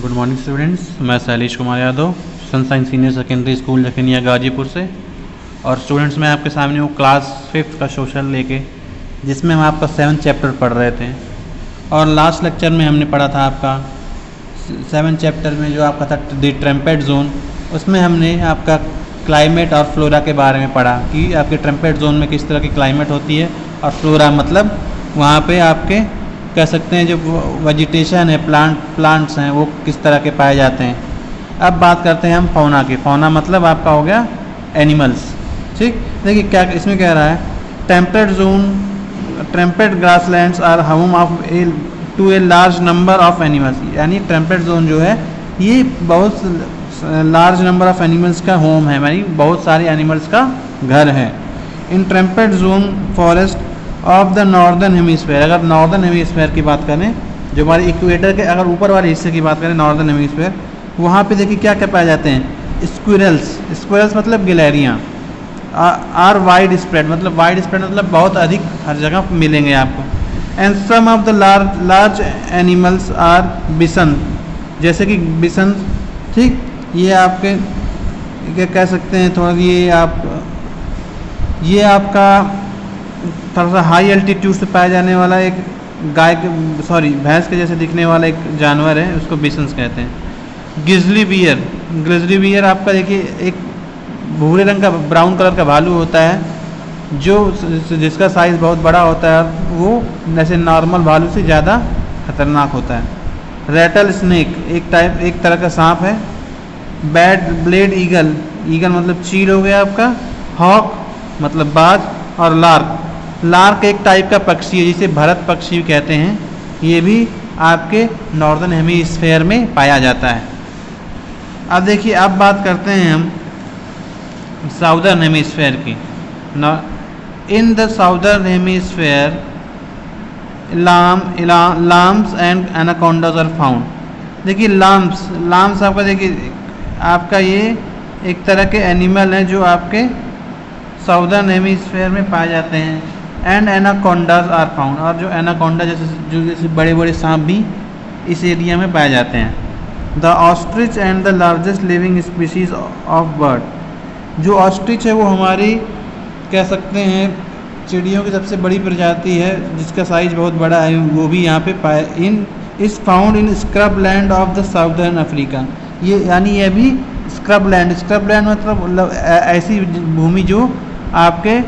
Good morning students, मैं Shailesh Kumar Yadav sunshine senior secondary school Jakhaniya Ghazipur से। और स्टूडेंट्स मैं आपके सामने वो क्लास 5th का सोशल लेके जिसमें हम आपका 7th चैप्टर पढ़ रहे थे। और लास्ट लेक्चर में हमने पढ़ा था आपका 7th चैप्टर में जो आपका था द टेम्पेट जोन, उसमें हमने आपका क्लाइमेट और फ्लोरा के बारे में पढ़ा कि आपके टेम्पेट जोन में किस तरह की क्लाइमेट होती है और फ्लोरा मतलब वहाँ पे आपके कह सकते हैं जो वेजिटेशन है, प्लांट्स हैं, वो किस तरह के पाए जाते हैं। अब बात करते हैं हम फौना की। फौना मतलब आपका हो गया एनिमल्स। ठीक, देखिए क्या इसमें कह रहा है, temperate zone, temperate grasslands are home of to a large number of animals. यानी टेम्परेट जोन जो है ये बहुत लार्ज नंबर ऑफ एनिमल्स का होम है, यानी बहुत सारे एनिमल्स का घर है। In temperate zone forest of the northern hemisphere, अगर नॉर्दर्न हेमिस्फेयर की बात करें, जो हमारे इक्वेटर के अगर ऊपर वाले हिस्से की बात करें नॉर्दर्न हेमिस्फेयर, वहाँ पे देखिए क्या क्या पाए जाते हैं, स्क्विरल्स मतलब गिलहरियाँ, आर वाइड स्प्रेड मतलब बहुत अधिक हर जगह मिलेंगे आपको। And some of the large animals are bison, जैसे कि बिसन। ठीक, ये आपके क्या कह सकते हैं, थोड़ा ये आपका थोड़ा सा हाई एल्टीट्यूड से पाया जाने वाला एक भैंस के जैसे दिखने वाला एक जानवर है, उसको बिसन्स कहते हैं। ग्रिजली बियर आपका देखिए एक भूरे रंग का ब्राउन कलर का भालू होता है जो जिसका साइज़ बहुत बड़ा होता है, वो जैसे नॉर्मल भालू से ज़्यादा खतरनाक होता है। रैटल स्नेक एक तरह का सांप है। बैड ब्लेड ईगल मतलब चील हो गया आपका। हॉक मतलब बाज। और लार्क एक टाइप का पक्षी है जिसे भरत पक्षी कहते हैं, ये भी आपके नॉर्दर्न हेमिस्फेयर में पाया जाता है। अब देखिए, अब बात करते हैं हम साउदर्न हेमिस्फेयर की। In the southern hemisphere llamas and anacondas are found. देखिए लाम्स आपका देखिए आपका ये एक तरह के एनिमल हैं जो आपके साउदर्न हेमिस्फेयर में पाए जाते हैं। एंड एनाकोंडास आर फाउंड, और जो एनाकोंडा जैसे बड़े बड़े सांप भी इस एरिया में पाए जाते हैं। The ostrich and the largest living species of bird, जो ऑस्ट्रिच है वो हमारी कह सकते हैं चिड़ियों की सबसे बड़ी प्रजाति है जिसका साइज बहुत बड़ा है, वो भी यहाँ पे इस found in scrub land of the southern Africa. ये यानी ये भी स्क्रब लैंड मतलब ऐसी भूमि जो आपके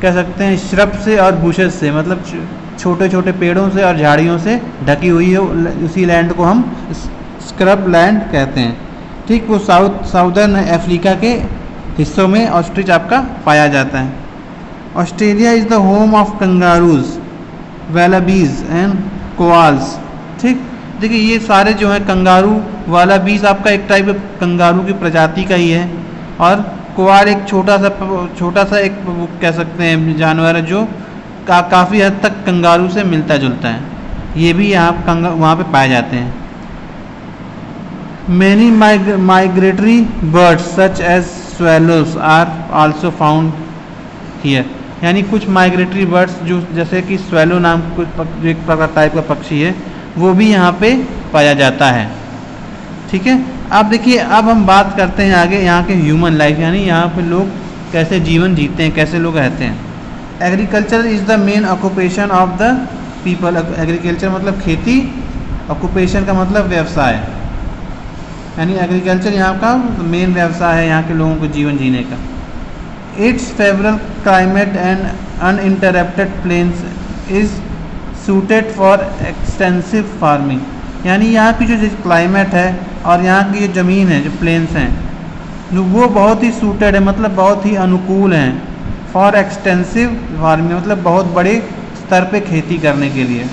कह सकते हैं श्रब से और बुशेस से, मतलब छोटे छोटे पेड़ों से और झाड़ियों से ढकी हुई है, उसी लैंड को हम स्क्रब लैंड कहते हैं। ठीक, वो साउदर्न अफ्रीका के हिस्सों में ऑस्ट्रिच आपका पाया जाता है। Australia is the home of kangaroos, wallabies and koalas. ठीक, देखिए ये सारे जो हैं कंगारू, वालाबीज आपका एक टाइप कंगारू की प्रजाति का ही है, और कोआल एक छोटा सा एक कह सकते हैं जानवर है जो काफ़ी हद तक कंगारू से मिलता जुलता है, ये भी यहाँ वहाँ पे पाए जाते हैं। Many migratory birds such as swallows are also found here, यानी कुछ माइग्रेटरी बर्ड्स जो जैसे कि स्वेलो नाम कुछ एक प्रकार टाइप का पक्षी है, वो भी यहाँ पे पाया जाता है। ठीक है, अब देखिए, अब हम बात करते हैं आगे यहाँ के ह्यूमन लाइफ, यानी यहाँ पे लोग कैसे जीवन जीते हैं, कैसे लोग रहते हैं। Agriculture is the main occupation of the people. Agriculture मतलब खेती, ऑक्यूपेशन का मतलब व्यवसाय, यानी एग्रीकल्चर यहाँ का मेन व्यवसाय है यहाँ के लोगों को जीवन जीने का। Its favourable climate and uninterrupted plains is suited for extensive farming, यानी यहाँ की जो क्लाइमेट है और यहाँ की जो ज़मीन है, जो प्लेन्स हैं, वो बहुत ही सूटेड है, मतलब बहुत ही अनुकूल हैं फॉर एक्सटेंसिव फार्मिंग, मतलब बहुत बड़े स्तर पे खेती करने के लिए।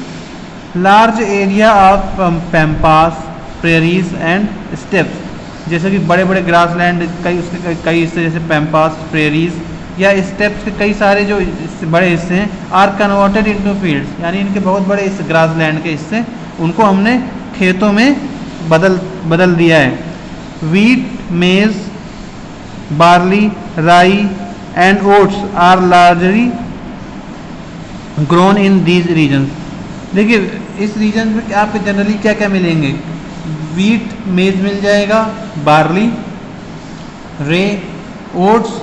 Large area of pampas, prairies and steppes, जैसे कि बड़े बड़े ग्रास लैंड कई हिस्से जैसे पैम्पास, प्रेरीज या स्टेप्स के कई सारे जो बड़े हिस्से हैं, आर कन्वर्टेड इनटू फील्ड्स, यानी इनके बहुत बड़े इस ग्रास लैंड के हिस्से उनको हमने खेतों में बदल दिया है। Wheat, maize, barley, rye and oats are largely grown in these regions. देखिए इस रीजन में आपको जनरली क्या क्या मिलेंगे, वीट मेज मिल जाएगा, बार्ली, रे, ओट्स,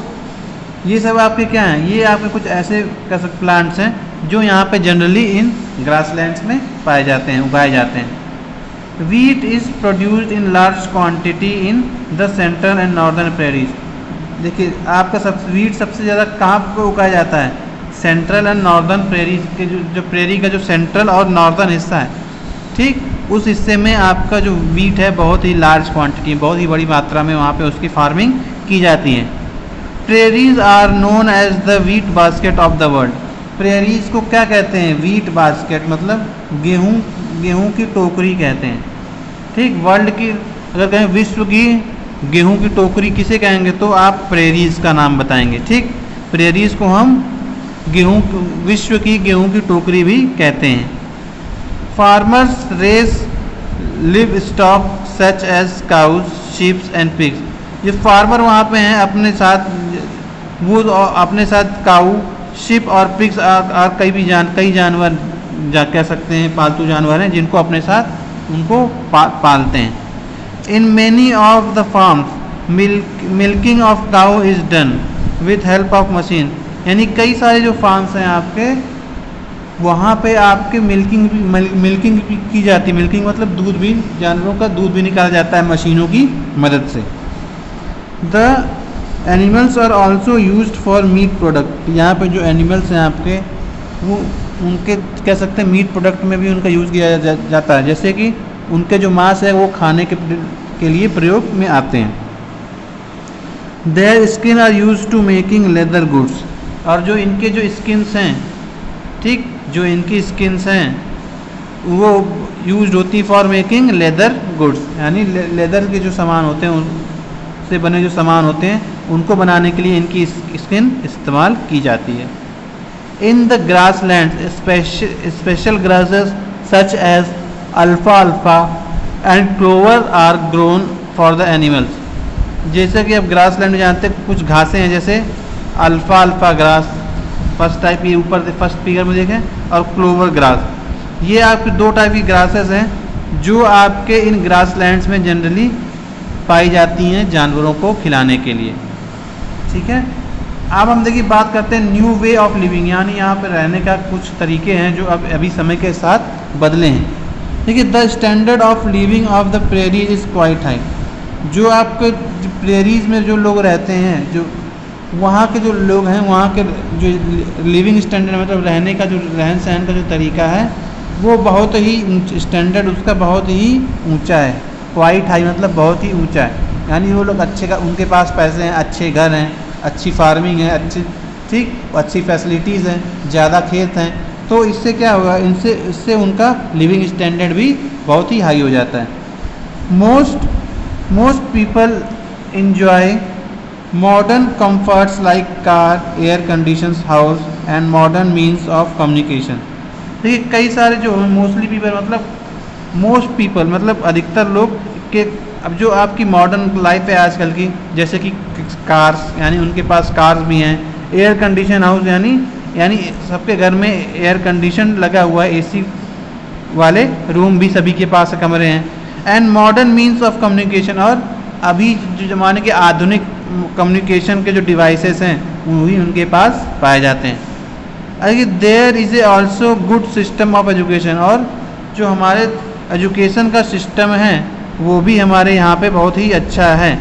ये सब आपके क्या हैं, ये आपके कुछ ऐसे प्लांट्स हैं जो यहाँ पे जनरली इन ग्रासलैंड्स में पाए जाते हैं, उगाए जाते हैं। Wheat is produced in large quantity in the central and northern prairies. देखिए आपका वीट सबसे ज़्यादा कहाँ पर उगाया जाता है, सेंट्रल एंड नॉर्दर्न प्रेरीज के जो प्रेरी का जो सेंट्रल और नॉर्दर्न हिस्सा है, ठीक, उस हिस्से में आपका जो वीट है बहुत ही लार्ज क्वांटिटी, बहुत ही बड़ी मात्रा में वहाँ पे उसकी फार्मिंग की जाती है। Prairies are known as the wheat basket of the world. Prairies को क्या कहते हैं, वीट बास्केट मतलब गेहूँ की टोकरी कहते हैं, ठीक। वर्ल्ड की अगर कहें विश्व की गेहूँ की टोकरी किसे कहेंगे तो आप प्रेरीज का नाम बताएंगे, ठीक। प्रेरीज को हम विश्व की गेहूँ की टोकरी भी कहते हैं। Farmers raise livestock such as cows, sheeps and pigs. ये फार्मर वहाँ पे हैं अपने साथ, वो अपने साथ काऊ, शिप और पिग्स और कई जानवर कह सकते हैं, पालतू जानवर हैं जिनको अपने साथ उनको पालते हैं। In many of the farms milking of cow is done with help of machine. यानी कई सारे जो फार्म्स हैं आपके, वहाँ पे आपके मिल्किंग भी की जाती है। मिल्किंग मतलब दूध भी, जानवरों का दूध भी निकाला जाता है मशीनों की मदद से। The animals are also used for meat product. यहाँ पे जो एनिमल्स हैं आपके, वो उनके कह सकते हैं मीट प्रोडक्ट में भी उनका यूज़ किया जाता है, जैसे कि उनके जो मांस है वो खाने के लिए प्रयोग में आते हैं। Their skin are use to making leather goods. और जो इनके जो स्किन्स हैं, ठीक, जो इनकी स्किन्स हैं वो यूज होती फॉर मेकिंग लेदर गुड्स, यानी लेदर के जो सामान होते हैं उससे बने जो सामान होते हैं उनको बनाने के लिए इनकी स्किन इस्तेमाल की जाती है। In the grass land special grasses such as alpha and clover are grown for the animals. जैसे कि आप ग्रास लैंड में जानते हैं कुछ घासें हैं, जैसे अल्फा ग्रास फर्स्ट टाइप, ये ऊपर से फर्स्ट फिगर में देखें, और क्लोवर ग्रास। ये आपके दो टाइप की ग्रासेस हैं जो आपके इन ग्रास लैंड्स में जनरली पाई जाती हैं जानवरों को खिलाने के लिए, ठीक है। अब हम देखिए बात करते हैं न्यू वे ऑफ लिविंग, यानी यहाँ पर रहने का कुछ तरीके हैं जो अब अभी समय के साथ बदले हैं। देखिए the standard of living of the prairie is quite high. जो आपके प्रेरीज में जो लोग रहते हैं, जो वहाँ के जो लोग हैं, वहाँ के जो लिविंग स्टैंडर्ड मतलब रहने का जो रहन सहन का जो तरीका है वो बहुत ही स्टैंडर्ड उसका बहुत ही ऊंचा है। क्वाइट हाई मतलब बहुत ही ऊंचा है, यानी वो लोग उनके पास पैसे हैं, अच्छे घर हैं, अच्छी फार्मिंग है, अच्छी फैसिलिटीज़ हैं, ज़्यादा खेत हैं, तो इससे क्या होगा, इससे उनका लिविंग स्टैंडर्ड भी बहुत ही हाई हो जाता है। Most people enjoy modern comforts like car, air conditions house and modern means of communication. देखिए कई सारे जो मोस्टली पीपल मतलब अधिकतर लोग के, अब जो आपकी मॉडर्न लाइफ है आजकल की, जैसे कि कार्स, यानी उनके पास कार्स भी हैं, एयर कंडीशन हाउस यानी सबके घर में एयर कंडीशन लगा हुआ है, एसी वाले रूम भी सभी के पास कमरे हैं। And modern means of communication, और अभी जो ज़माने के आधुनिक कम्युनिकेशन के जो डिवाइसेस हैं वही उनके पास पाए जाते हैं। अगर there is a also good system of education, और जो हमारे एजुकेशन का सिस्टम है वो भी हमारे यहाँ पे बहुत ही अच्छा है।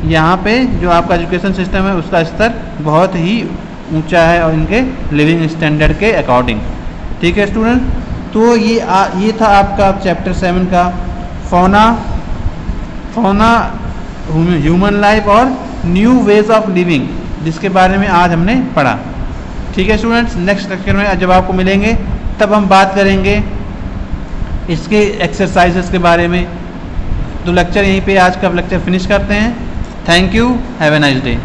यहाँ पे जो आपका एजुकेशन सिस्टम है उसका स्तर बहुत ही ऊंचा है और इनके लिविंग स्टैंडर्ड के अकॉर्डिंग, ठीक है स्टूडेंट। तो ये था आपका चैप्टर 7 का फौना ह्यूमन लाइफ और न्यू वेज ऑफ लिविंग, जिसके बारे में आज हमने पढ़ा, ठीक है स्टूडेंट्स। नेक्स्ट लेक्चर में जब आपको मिलेंगे तब हम बात करेंगे इसके एक्सरसाइजेस के बारे में। तो लेक्चर यहीं पे आज का लेक्चर फिनिश करते हैं। Thank you, have a nice day.